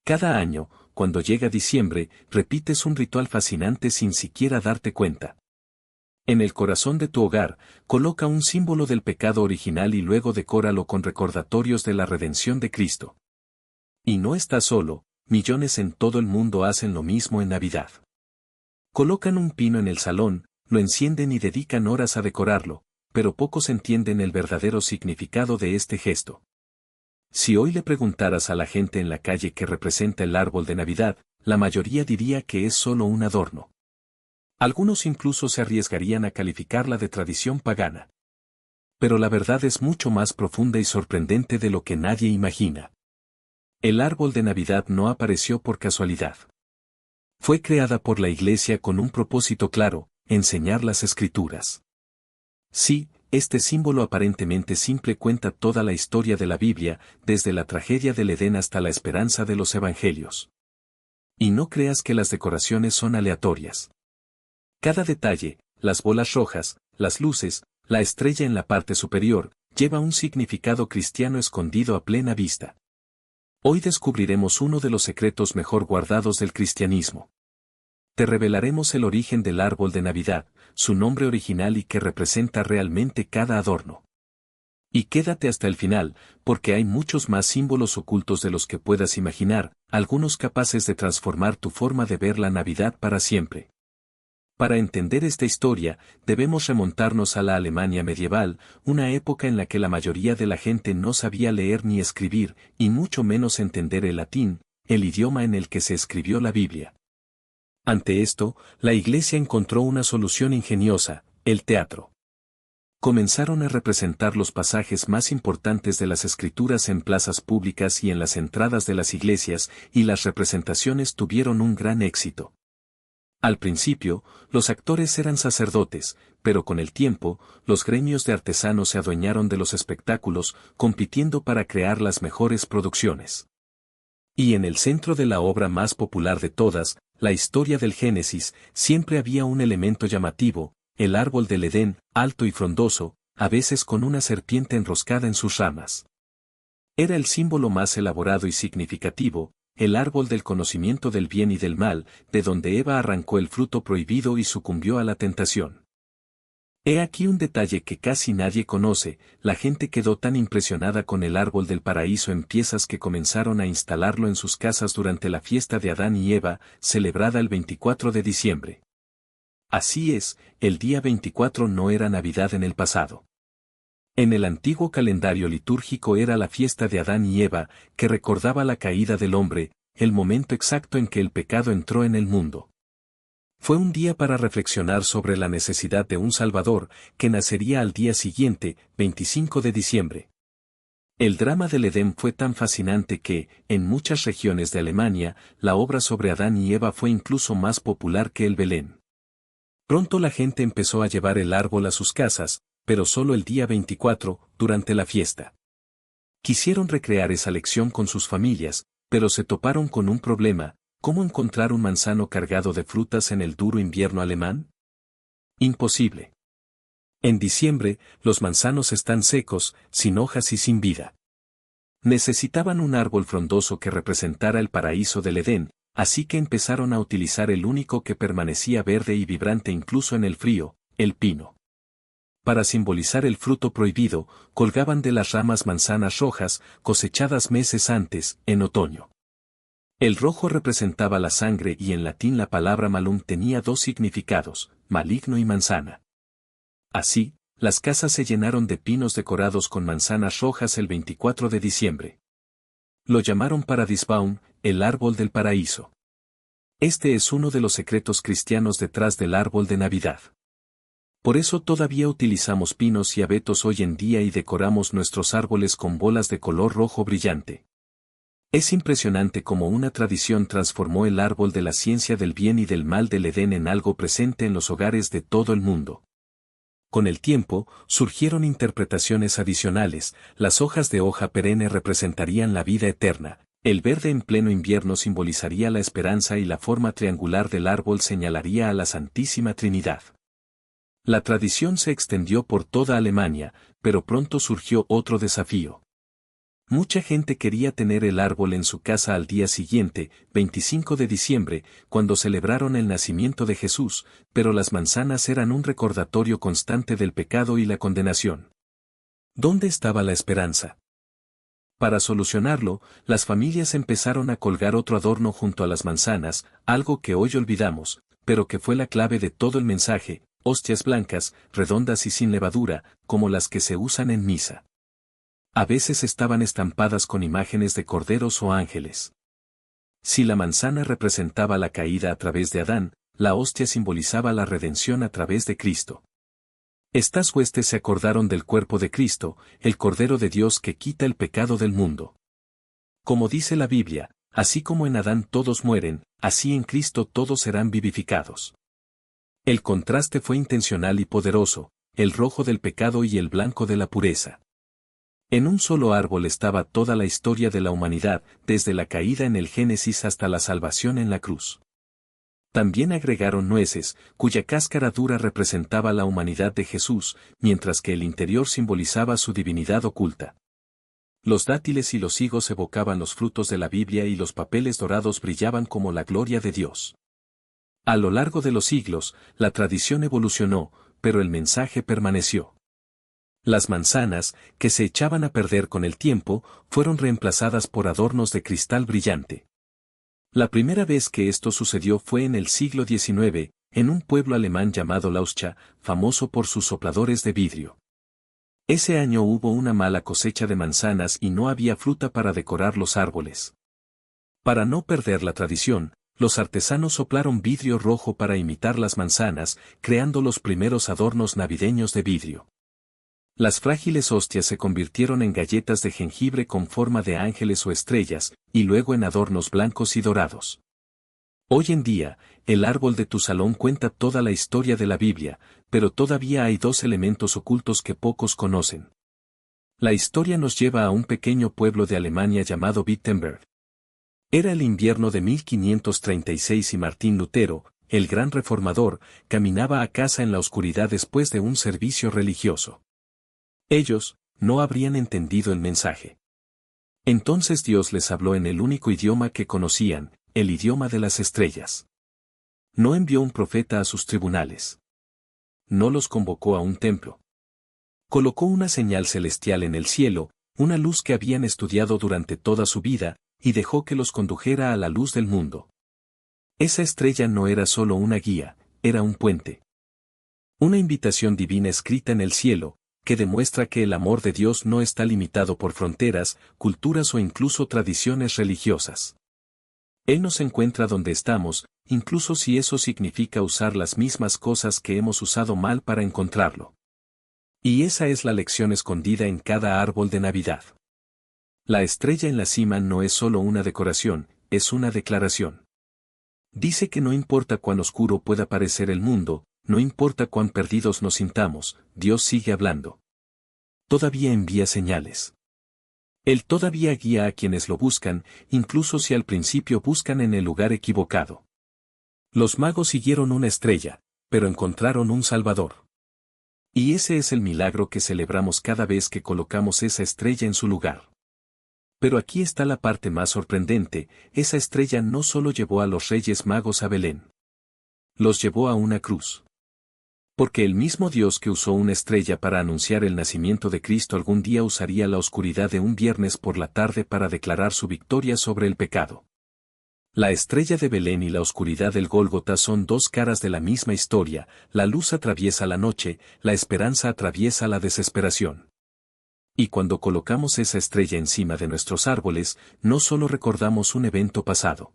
Cada año, cuando llega diciembre, repites un ritual fascinante sin siquiera darte cuenta. En el corazón de tu hogar, coloca un símbolo del pecado original y luego decóralo con recordatorios de la redención de Cristo. Y no estás solo, millones en todo el mundo hacen lo mismo en Navidad. Colocan un pino en el salón, lo encienden y dedican horas a decorarlo, pero pocos entienden el verdadero significado de este gesto. Si hoy le preguntaras a la gente en la calle qué representa el árbol de Navidad, la mayoría diría que es solo un adorno. Algunos incluso se arriesgarían a calificarla de tradición pagana. Pero la verdad es mucho más profunda y sorprendente de lo que nadie imagina. El árbol de Navidad no apareció por casualidad. Fue creada por la Iglesia con un propósito claro: enseñar las Escrituras. Sí, este símbolo aparentemente simple cuenta toda la historia de la Biblia, desde la tragedia del Edén hasta la esperanza de los Evangelios. Y no creas que las decoraciones son aleatorias. Cada detalle, las bolas rojas, las luces, la estrella en la parte superior, lleva un significado cristiano escondido a plena vista. Hoy descubriremos uno de los secretos mejor guardados del cristianismo. Te revelaremos el origen del árbol de Navidad, su nombre original y qué representa realmente cada adorno. Y quédate hasta el final, porque hay muchos más símbolos ocultos de los que puedas imaginar, algunos capaces de transformar tu forma de ver la Navidad para siempre. Para entender esta historia, debemos remontarnos a la Alemania medieval, una época en la que la mayoría de la gente no sabía leer ni escribir, y mucho menos entender el latín, el idioma en el que se escribió la Biblia. Ante esto, la Iglesia encontró una solución ingeniosa: el teatro. Comenzaron a representar los pasajes más importantes de las Escrituras en plazas públicas y en las entradas de las iglesias, y las representaciones tuvieron un gran éxito. Al principio, los actores eran sacerdotes, pero con el tiempo, los gremios de artesanos se adueñaron de los espectáculos, compitiendo para crear las mejores producciones. Y en el centro de la obra más popular de todas, la historia del Génesis, siempre había un elemento llamativo: el árbol del Edén, alto y frondoso, a veces con una serpiente enroscada en sus ramas. Era el símbolo más elaborado y significativo, el árbol del conocimiento del bien y del mal, de donde Eva arrancó el fruto prohibido y sucumbió a la tentación. He aquí un detalle que casi nadie conoce: la gente quedó tan impresionada con el árbol del paraíso en piezas que comenzaron a instalarlo en sus casas durante la fiesta de Adán y Eva, celebrada el 24 de diciembre. Así es, el día 24 no era Navidad en el pasado. En el antiguo calendario litúrgico era la fiesta de Adán y Eva, que recordaba la caída del hombre, el momento exacto en que el pecado entró en el mundo. Fue un día para reflexionar sobre la necesidad de un Salvador, que nacería al día siguiente, 25 de diciembre. El drama del Edén fue tan fascinante que, en muchas regiones de Alemania, la obra sobre Adán y Eva fue incluso más popular que el Belén. Pronto la gente empezó a llevar el árbol a sus casas, pero solo el día 24, durante la fiesta. Quisieron recrear esa lección con sus familias, pero se toparon con un problema: ¿cómo encontrar un manzano cargado de frutas en el duro invierno alemán? Imposible. En diciembre, los manzanos están secos, sin hojas y sin vida. Necesitaban un árbol frondoso que representara el paraíso del Edén, así que empezaron a utilizar el único que permanecía verde y vibrante incluso en el frío: el pino. Para simbolizar el fruto prohibido, colgaban de las ramas manzanas rojas, cosechadas meses antes, en otoño. El rojo representaba la sangre y en latín la palabra malum tenía dos significados: maligno y manzana. Así, las casas se llenaron de pinos decorados con manzanas rojas el 24 de diciembre. Lo llamaron Paradisbaum, el árbol del paraíso. Este es uno de los secretos cristianos detrás del árbol de Navidad. Por eso todavía utilizamos pinos y abetos hoy en día y decoramos nuestros árboles con bolas de color rojo brillante. Es impresionante cómo una tradición transformó el árbol de la ciencia del bien y del mal del Edén en algo presente en los hogares de todo el mundo. Con el tiempo, surgieron interpretaciones adicionales: las hojas de hoja perenne representarían la vida eterna, el verde en pleno invierno simbolizaría la esperanza y la forma triangular del árbol señalaría a la Santísima Trinidad. La tradición se extendió por toda Alemania, pero pronto surgió otro desafío. Mucha gente quería tener el árbol en su casa al día siguiente, 25 de diciembre, cuando celebraron el nacimiento de Jesús, pero las manzanas eran un recordatorio constante del pecado y la condenación. ¿Dónde estaba la esperanza? Para solucionarlo, las familias empezaron a colgar otro adorno junto a las manzanas, algo que hoy olvidamos, pero que fue la clave de todo el mensaje: hostias blancas, redondas y sin levadura, como las que se usan en misa. A veces estaban estampadas con imágenes de corderos o ángeles. Si la manzana representaba la caída a través de Adán, la hostia simbolizaba la redención a través de Cristo. Estas huestes se acordaron del cuerpo de Cristo, el Cordero de Dios que quita el pecado del mundo. Como dice la Biblia, así como en Adán todos mueren, así en Cristo todos serán vivificados. El contraste fue intencional y poderoso, el rojo del pecado y el blanco de la pureza. En un solo árbol estaba toda la historia de la humanidad, desde la caída en el Génesis hasta la salvación en la cruz. También agregaron nueces, cuya cáscara dura representaba la humanidad de Jesús, mientras que el interior simbolizaba su divinidad oculta. Los dátiles y los higos evocaban los frutos de la Biblia y los papeles dorados brillaban como la gloria de Dios. A lo largo de los siglos, la tradición evolucionó, pero el mensaje permaneció. Las manzanas, que se echaban a perder con el tiempo, fueron reemplazadas por adornos de cristal brillante. La primera vez que esto sucedió fue en el siglo XIX, en un pueblo alemán llamado Lauscha, famoso por sus sopladores de vidrio. Ese año hubo una mala cosecha de manzanas y no había fruta para decorar los árboles. Para no perder la tradición, los artesanos soplaron vidrio rojo para imitar las manzanas, creando los primeros adornos navideños de vidrio. Las frágiles hostias se convirtieron en galletas de jengibre con forma de ángeles o estrellas, y luego en adornos blancos y dorados. Hoy en día, el árbol de tu salón cuenta toda la historia de la Biblia, pero todavía hay dos elementos ocultos que pocos conocen. La historia nos lleva a un pequeño pueblo de Alemania llamado Wittenberg. Era el invierno de 1536 y Martín Lutero, el gran reformador, caminaba a casa en la oscuridad después de un servicio religioso. Ellos no habrían entendido el mensaje. Entonces Dios les habló en el único idioma que conocían, el idioma de las estrellas. No envió un profeta a sus tribunales. No los convocó a un templo. Colocó una señal celestial en el cielo, una luz que habían estudiado durante toda su vida, y dejó que los condujera a la luz del mundo. Esa estrella no era solo una guía, era un puente. Una invitación divina escrita en el cielo, que demuestra que el amor de Dios no está limitado por fronteras, culturas o incluso tradiciones religiosas. Él nos encuentra donde estamos, incluso si eso significa usar las mismas cosas que hemos usado mal para encontrarlo. Y esa es la lección escondida en cada árbol de Navidad. La estrella en la cima no es solo una decoración, es una declaración. Dice que no importa cuán oscuro pueda parecer el mundo, no importa cuán perdidos nos sintamos, Dios sigue hablando. Todavía envía señales. Él todavía guía a quienes lo buscan, incluso si al principio buscan en el lugar equivocado. Los magos siguieron una estrella, pero encontraron un Salvador. Y ese es el milagro que celebramos cada vez que colocamos esa estrella en su lugar. Pero aquí está la parte más sorprendente: esa estrella no solo llevó a los Reyes Magos a Belén. Los llevó a una cruz. Porque el mismo Dios que usó una estrella para anunciar el nacimiento de Cristo algún día usaría la oscuridad de un viernes por la tarde para declarar su victoria sobre el pecado. La estrella de Belén y la oscuridad del Gólgota son dos caras de la misma historia: la luz atraviesa la noche, la esperanza atraviesa la desesperación. Y cuando colocamos esa estrella encima de nuestros árboles, no solo recordamos un evento pasado.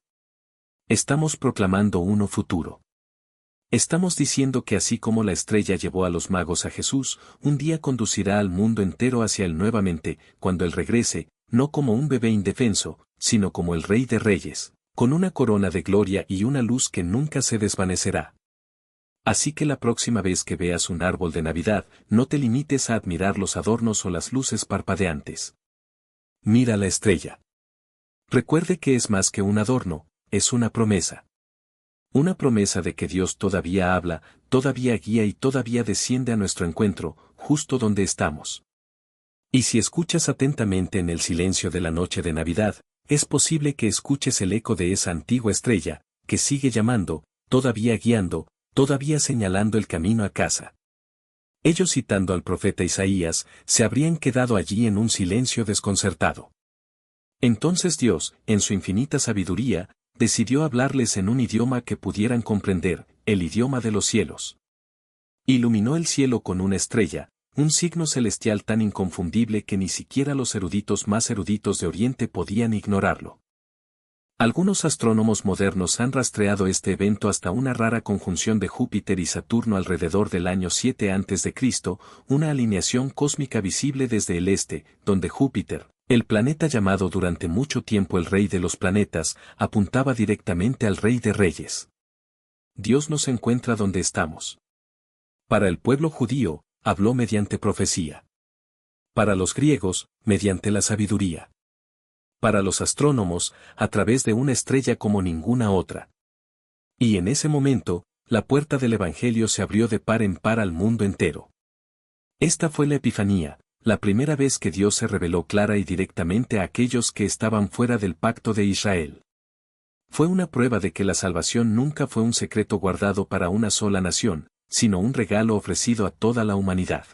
Estamos proclamando uno futuro. Estamos diciendo que así como la estrella llevó a los magos a Jesús, un día conducirá al mundo entero hacia Él nuevamente, cuando Él regrese, no como un bebé indefenso, sino como el Rey de Reyes, con una corona de gloria y una luz que nunca se desvanecerá. Así que la próxima vez que veas un árbol de Navidad, no te limites a admirar los adornos o las luces parpadeantes. Mira la estrella. Recuerde que es más que un adorno, es una promesa. Una promesa de que Dios todavía habla, todavía guía y todavía desciende a nuestro encuentro, justo donde estamos. Y si escuchas atentamente en el silencio de la noche de Navidad, es posible que escuches el eco de esa antigua estrella, que sigue llamando, todavía guiando, todavía señalando el camino a casa. Ellos, citando al profeta Isaías, se habrían quedado allí en un silencio desconcertado. Entonces Dios, en su infinita sabiduría, decidió hablarles en un idioma que pudieran comprender, el idioma de los cielos. Iluminó el cielo con una estrella, un signo celestial tan inconfundible que ni siquiera los eruditos más eruditos de Oriente podían ignorarlo. Algunos astrónomos modernos han rastreado este evento hasta una rara conjunción de Júpiter y Saturno alrededor del año 7 a.C., una alineación cósmica visible desde el este, donde Júpiter, el planeta llamado durante mucho tiempo el rey de los planetas, apuntaba directamente al rey de reyes. Dios nos encuentra donde estamos. Para el pueblo judío, habló mediante profecía. Para los griegos, mediante la sabiduría. Para los astrónomos, a través de una estrella como ninguna otra. Y en ese momento, la puerta del Evangelio se abrió de par en par al mundo entero. Esta fue la Epifanía, la primera vez que Dios se reveló clara y directamente a aquellos que estaban fuera del pacto de Israel. Fue una prueba de que la salvación nunca fue un secreto guardado para una sola nación, sino un regalo ofrecido a toda la humanidad.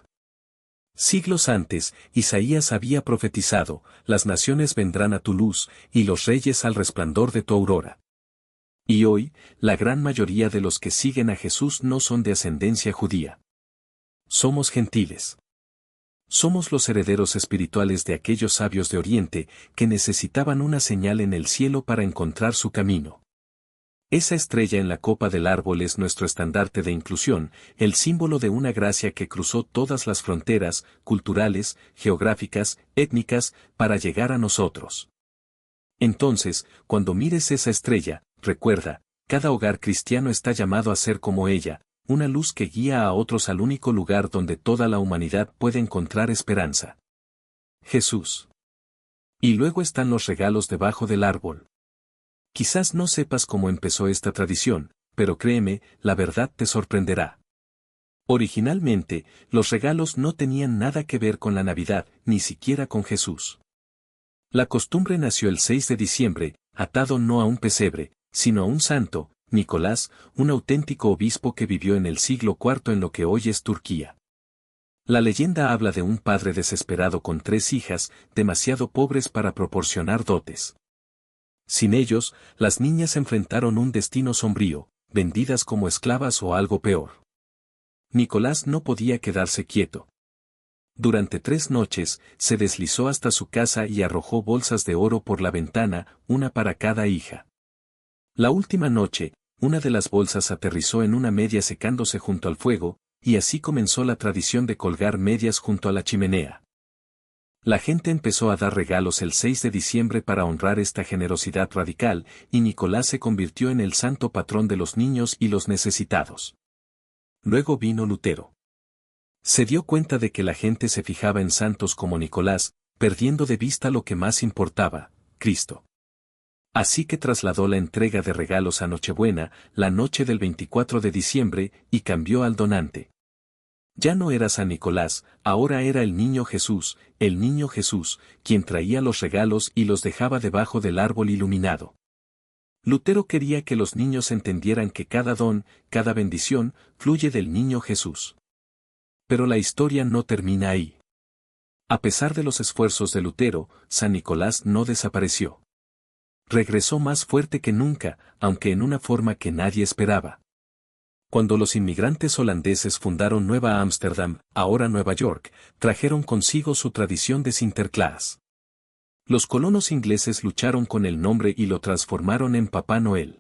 Siglos antes, Isaías había profetizado, las naciones vendrán a tu luz, y los reyes al resplandor de tu aurora. Y hoy, la gran mayoría de los que siguen a Jesús no son de ascendencia judía. Somos gentiles. Somos los herederos espirituales de aquellos sabios de Oriente, que necesitaban una señal en el cielo para encontrar su camino. Esa estrella en la copa del árbol es nuestro estandarte de inclusión, el símbolo de una gracia que cruzó todas las fronteras, culturales, geográficas, étnicas, para llegar a nosotros. Entonces, cuando mires esa estrella, recuerda, cada hogar cristiano está llamado a ser como ella, una luz que guía a otros al único lugar donde toda la humanidad puede encontrar esperanza. Jesús. Y luego están los regalos debajo del árbol. Quizás no sepas cómo empezó esta tradición, pero créeme, la verdad te sorprenderá. Originalmente, los regalos no tenían nada que ver con la Navidad, ni siquiera con Jesús. La costumbre nació el 6 de diciembre, atado no a un pesebre, sino a un santo, Nicolás, un auténtico obispo que vivió en el siglo IV en lo que hoy es Turquía. La leyenda habla de un padre desesperado con 3 hijas, demasiado pobres para proporcionar dotes. Sin ellos, las niñas enfrentaron un destino sombrío, vendidas como esclavas o algo peor. Nicolás no podía quedarse quieto. Durante 3 noches, se deslizó hasta su casa y arrojó bolsas de oro por la ventana, una para cada hija. La última noche, una de las bolsas aterrizó en una media secándose junto al fuego, y así comenzó la tradición de colgar medias junto a la chimenea. La gente empezó a dar regalos el 6 de diciembre para honrar esta generosidad radical, y Nicolás se convirtió en el santo patrón de los niños y los necesitados. Luego vino Lutero. Se dio cuenta de que la gente se fijaba en santos como Nicolás, perdiendo de vista lo que más importaba, Cristo. Así que trasladó la entrega de regalos a Nochebuena, la noche del 24 de diciembre, y cambió al donante. Ya no era San Nicolás, ahora era el niño Jesús, quien traía los regalos y los dejaba debajo del árbol iluminado. Lutero quería que los niños entendieran que cada don, cada bendición, fluye del niño Jesús. Pero la historia no termina ahí. A pesar de los esfuerzos de Lutero, San Nicolás no desapareció. Regresó más fuerte que nunca, aunque en una forma que nadie esperaba. Cuando los inmigrantes holandeses fundaron Nueva Ámsterdam, ahora Nueva York, trajeron consigo su tradición de Sinterklaas. Los colonos ingleses lucharon con el nombre y lo transformaron en Papá Noel.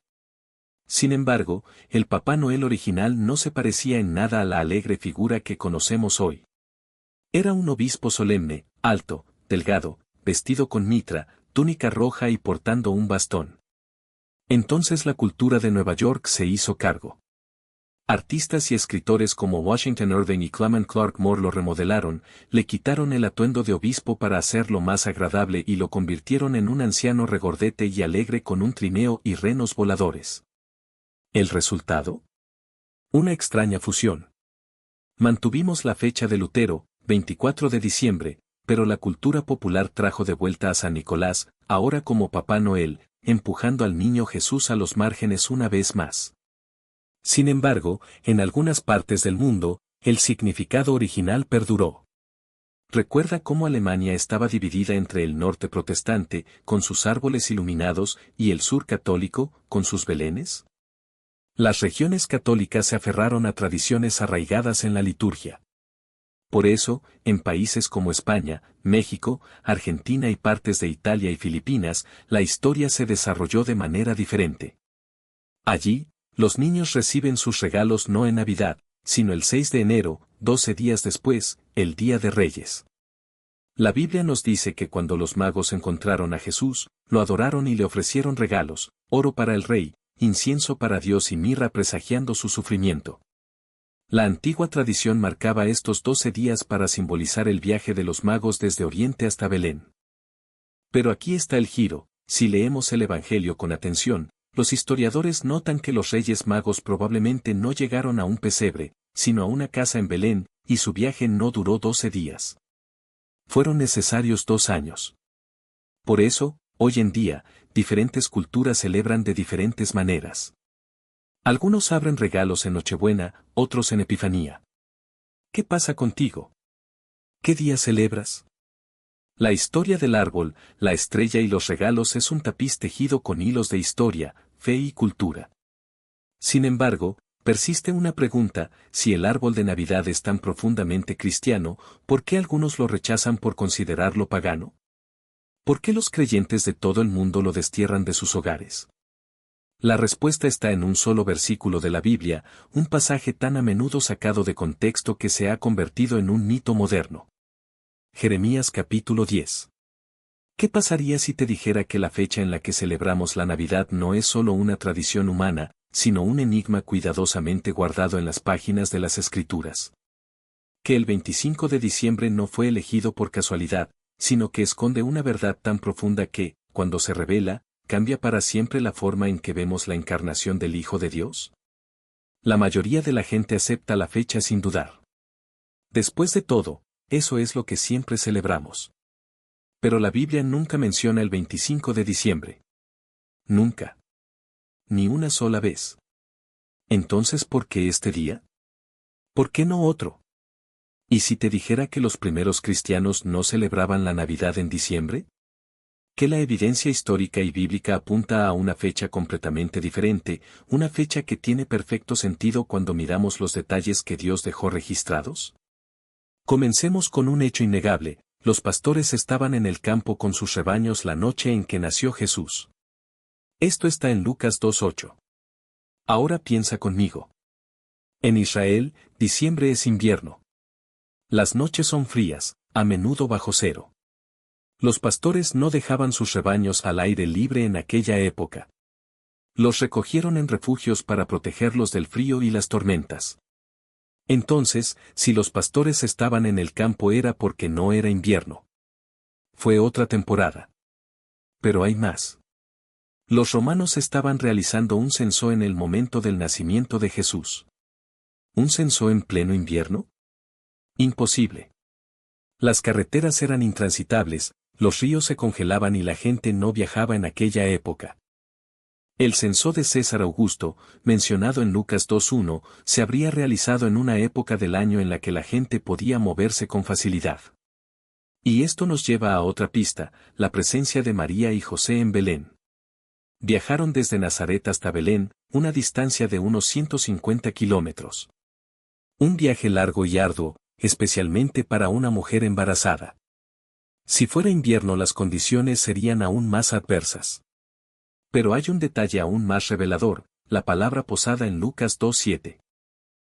Sin embargo, el Papá Noel original no se parecía en nada a la alegre figura que conocemos hoy. Era un obispo solemne, alto, delgado, vestido con mitra, túnica roja y portando un bastón. Entonces la cultura de Nueva York se hizo cargo. Artistas y escritores como Washington Irving y Clement Clark Moore lo remodelaron, le quitaron el atuendo de obispo para hacerlo más agradable y lo convirtieron en un anciano regordete y alegre con un trineo y renos voladores. ¿El resultado? Una extraña fusión. Mantuvimos la fecha de Lutero, 24 de diciembre, pero la cultura popular trajo de vuelta a San Nicolás, ahora como Papá Noel, empujando al niño Jesús a los márgenes una vez más. Sin embargo, en algunas partes del mundo, el significado original perduró. ¿Recuerda cómo Alemania estaba dividida entre el norte protestante, con sus árboles iluminados, y el sur católico, con sus belenes? Las regiones católicas se aferraron a tradiciones arraigadas en la liturgia. Por eso, en países como España, México, Argentina y partes de Italia y Filipinas, la historia se desarrolló de manera diferente. Allí, los niños reciben sus regalos no en Navidad, sino el 6 de enero, 12 días después, el Día de Reyes. La Biblia nos dice que cuando los magos encontraron a Jesús, lo adoraron y le ofrecieron regalos, oro para el rey, incienso para Dios y mirra presagiando su sufrimiento. La antigua tradición marcaba estos 12 días para simbolizar el viaje de los magos desde Oriente hasta Belén. Pero aquí está el giro: si leemos el Evangelio con atención, los historiadores notan que los Reyes Magos probablemente no llegaron a un pesebre, sino a una casa en Belén, y su viaje no duró 12 días. Fueron necesarios 2 años. Por eso, hoy en día, diferentes culturas celebran de diferentes maneras. Algunos abren regalos en Nochebuena, otros en Epifanía. ¿Qué pasa contigo? ¿Qué día celebras? La historia del árbol, la estrella y los regalos es un tapiz tejido con hilos de historia, fe y cultura. Sin embargo, persiste una pregunta: si el árbol de Navidad es tan profundamente cristiano, ¿por qué algunos lo rechazan por considerarlo pagano? ¿Por qué los creyentes de todo el mundo lo destierran de sus hogares? La respuesta está en un solo versículo de la Biblia, un pasaje tan a menudo sacado de contexto que se ha convertido en un mito moderno. Jeremías capítulo 10. ¿Qué pasaría si te dijera que la fecha en la que celebramos la Navidad no es solo una tradición humana, sino un enigma cuidadosamente guardado en las páginas de las Escrituras? Que el 25 de diciembre no fue elegido por casualidad, sino que esconde una verdad tan profunda que, cuando se revela, cambia para siempre la forma en que vemos la encarnación del Hijo de Dios. La mayoría de la gente acepta la fecha sin dudar. Después de todo, eso es lo que siempre celebramos. Pero la Biblia nunca menciona el 25 de diciembre. Nunca. Ni una sola vez. Entonces, ¿por qué este día? ¿Por qué no otro? ¿Y si te dijera que los primeros cristianos no celebraban la Navidad en diciembre? Que la evidencia histórica y bíblica apunta a una fecha completamente diferente, una fecha que tiene perfecto sentido cuando miramos los detalles que Dios dejó registrados. Comencemos con un hecho innegable: los pastores estaban en el campo con sus rebaños la noche en que nació Jesús. Esto está en Lucas 2:8. Ahora piensa conmigo. En Israel, diciembre es invierno. Las noches son frías, a menudo bajo cero. Los pastores no dejaban sus rebaños al aire libre en aquella época. Los recogieron en refugios para protegerlos del frío y las tormentas. Entonces, si los pastores estaban en el campo era porque no era invierno. Fue otra temporada. Pero hay más. Los romanos estaban realizando un censo en el momento del nacimiento de Jesús. ¿Un censo en pleno invierno? Imposible. Las carreteras eran intransitables, los ríos se congelaban y la gente no viajaba en aquella época. El censo de César Augusto, mencionado en Lucas 2:1, se habría realizado en una época del año en la que la gente podía moverse con facilidad. Y esto nos lleva a otra pista: la presencia de María y José en Belén. Viajaron desde Nazaret hasta Belén, una distancia de unos 150 kilómetros. Un viaje largo y arduo, especialmente para una mujer embarazada. Si fuera invierno las condiciones serían aún más adversas. Pero hay un detalle aún más revelador: la palabra posada en Lucas 2:7.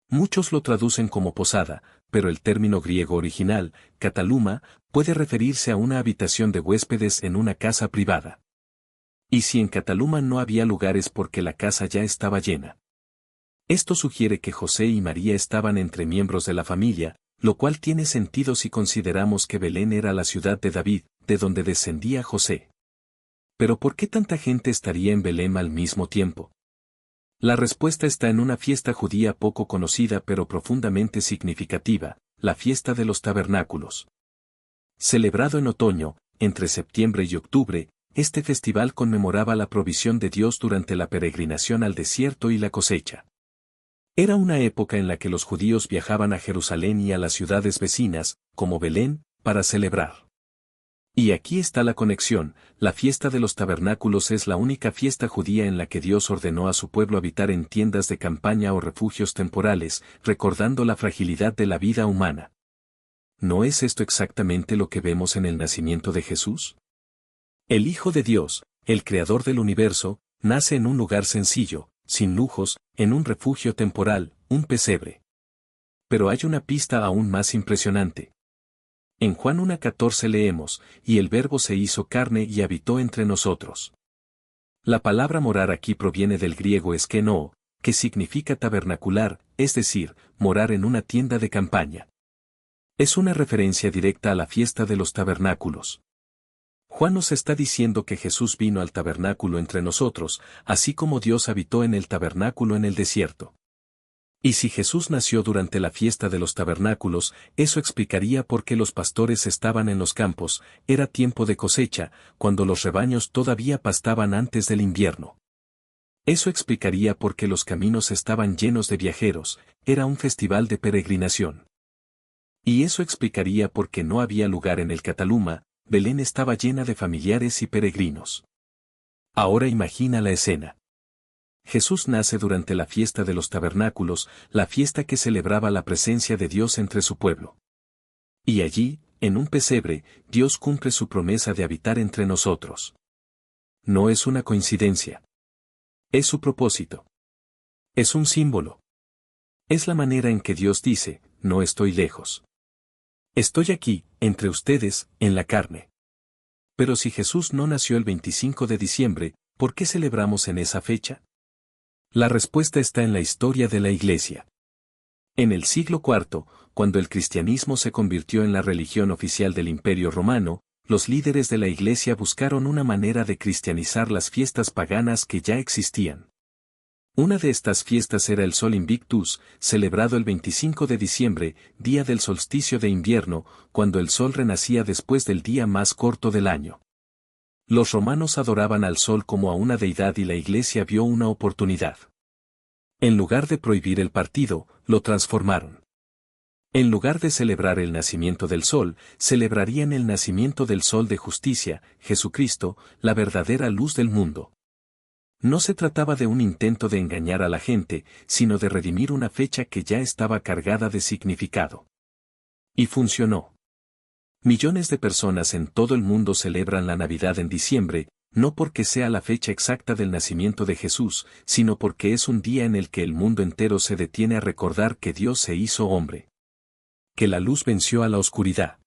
Muchos lo traducen como posada, pero el término griego original, kataluma, puede referirse a una habitación de huéspedes en una casa privada. ¿Y si en Kataluma no había lugares porque la casa ya estaba llena? Esto sugiere que José y María estaban entre miembros de la familia, lo cual tiene sentido si consideramos que Belén era la ciudad de David, de donde descendía José. ¿Pero por qué tanta gente estaría en Belén al mismo tiempo? La respuesta está en una fiesta judía poco conocida pero profundamente significativa: la fiesta de los tabernáculos. Celebrado en otoño, entre septiembre y octubre, este festival conmemoraba la provisión de Dios durante la peregrinación al desierto y la cosecha. Era una época en la que los judíos viajaban a Jerusalén y a las ciudades vecinas, como Belén, para celebrar. Y aquí está la conexión: la fiesta de los tabernáculos es la única fiesta judía en la que Dios ordenó a su pueblo habitar en tiendas de campaña o refugios temporales, recordando la fragilidad de la vida humana. ¿No es esto exactamente lo que vemos en el nacimiento de Jesús? El Hijo de Dios, el Creador del universo, nace en un lugar sencillo, sin lujos, en un refugio temporal, un pesebre. Pero hay una pista aún más impresionante. En Juan 1:14 leemos: y el Verbo se hizo carne y habitó entre nosotros. La palabra morar aquí proviene del griego eskenoo, que significa tabernacular, es decir, morar en una tienda de campaña. Es una referencia directa a la fiesta de los tabernáculos. Juan nos está diciendo que Jesús vino al tabernáculo entre nosotros, así como Dios habitó en el tabernáculo en el desierto. Y si Jesús nació durante la fiesta de los tabernáculos, eso explicaría por qué los pastores estaban en los campos. Era tiempo de cosecha, cuando los rebaños todavía pastaban antes del invierno. Eso explicaría por qué los caminos estaban llenos de viajeros. Era un festival de peregrinación. Y eso explicaría por qué no había lugar en el Cataluma. Belén estaba llena de familiares y peregrinos. Ahora imagina la escena. Jesús nace durante la fiesta de los tabernáculos, la fiesta que celebraba la presencia de Dios entre su pueblo. Y allí, en un pesebre, Dios cumple su promesa de habitar entre nosotros. No es una coincidencia. Es su propósito. Es un símbolo. Es la manera en que Dios dice: no estoy lejos. Estoy aquí, entre ustedes, en la carne. Pero si Jesús no nació el 25 de diciembre, ¿por qué celebramos en esa fecha? La respuesta está en la historia de la Iglesia. En el siglo IV, cuando el cristianismo se convirtió en la religión oficial del Imperio Romano, los líderes de la Iglesia buscaron una manera de cristianizar las fiestas paganas que ya existían. Una de estas fiestas era el Sol Invictus, celebrado el 25 de diciembre, día del solsticio de invierno, cuando el sol renacía después del día más corto del año. Los romanos adoraban al sol como a una deidad y la Iglesia vio una oportunidad. En lugar de prohibir el partido, lo transformaron. En lugar de celebrar el nacimiento del sol, celebrarían el nacimiento del sol de justicia, Jesucristo, la verdadera luz del mundo. No se trataba de un intento de engañar a la gente, sino de redimir una fecha que ya estaba cargada de significado. Y funcionó. Millones de personas en todo el mundo celebran la Navidad en diciembre, no porque sea la fecha exacta del nacimiento de Jesús, sino porque es un día en el que el mundo entero se detiene a recordar que Dios se hizo hombre. Que la luz venció a la oscuridad.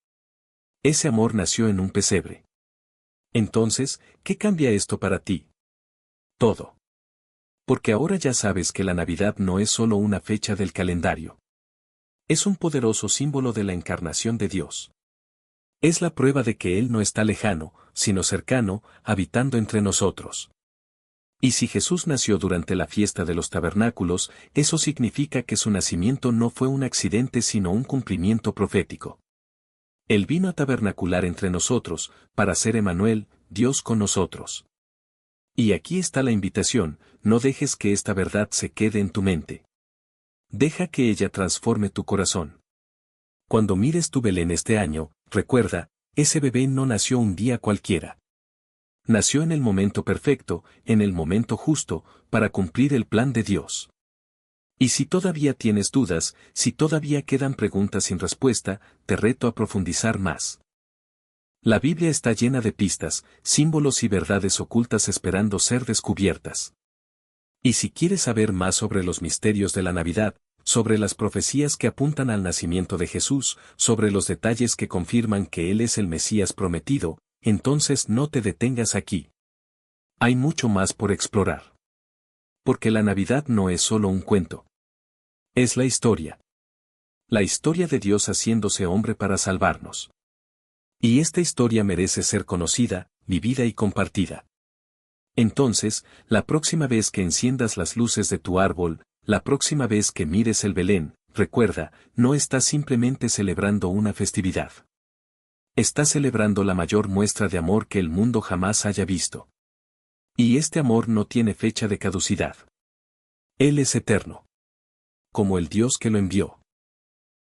Ese amor nació en un pesebre. Entonces, ¿qué cambia esto para ti? Todo. Porque ahora ya sabes que la Navidad no es solo una fecha del calendario. Es un poderoso símbolo de la encarnación de Dios. Es la prueba de que Él no está lejano, sino cercano, habitando entre nosotros. Y si Jesús nació durante la fiesta de los tabernáculos, eso significa que su nacimiento no fue un accidente sino un cumplimiento profético. Él vino a tabernacular entre nosotros, para ser Emmanuel, Dios con nosotros. Y aquí está la invitación: no dejes que esta verdad se quede en tu mente. Deja que ella transforme tu corazón. Cuando mires tu Belén este año, recuerda, ese bebé no nació un día cualquiera. Nació en el momento perfecto, en el momento justo, para cumplir el plan de Dios. Y si todavía tienes dudas, si todavía quedan preguntas sin respuesta, te reto a profundizar más. La Biblia está llena de pistas, símbolos y verdades ocultas esperando ser descubiertas. Y si quieres saber más sobre los misterios de la Navidad, sobre las profecías que apuntan al nacimiento de Jesús, sobre los detalles que confirman que Él es el Mesías prometido, entonces no te detengas aquí. Hay mucho más por explorar. Porque la Navidad no es solo un cuento. Es la historia. La historia de Dios haciéndose hombre para salvarnos. Y esta historia merece ser conocida, vivida y compartida. Entonces, la próxima vez que enciendas las luces de tu árbol, la próxima vez que mires el Belén, recuerda, no estás simplemente celebrando una festividad. Está celebrando la mayor muestra de amor que el mundo jamás haya visto. Y este amor no tiene fecha de caducidad. Él es eterno. Como el Dios que lo envió.